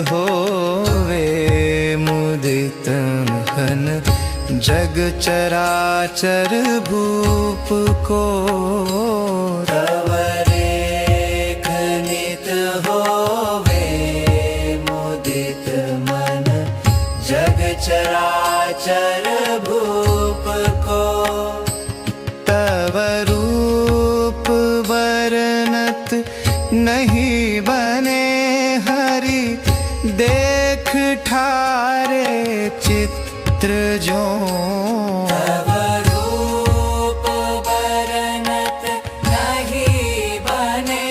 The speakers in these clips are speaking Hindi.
होवे मुदित घन जग चराचर भूप को। तव रेख नित होवे मुदित मन जग चराचर भूप को। तव रूप वर्णत नहीं बने हरि देख ठारे चित्र जो। तव रूप वर्णत नहीं बने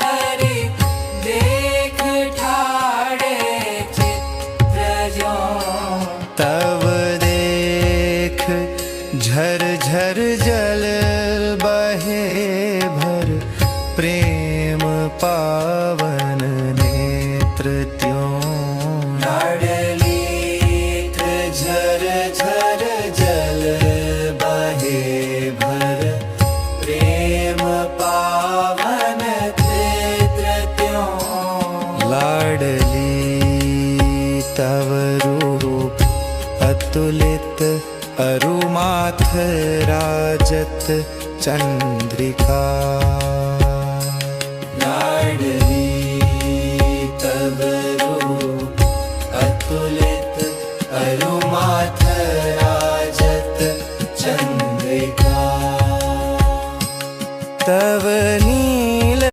हरि देख ठारे चित्र जो। तव देख झर झर जल बहे भर प्रेम पावन नेत्र त्यों। लाडलीक झर झर जल बहे भर प्रेम पावन नेत्र त्यों। लाडली तव रूप अतुलित अरुमाथ राजत चंद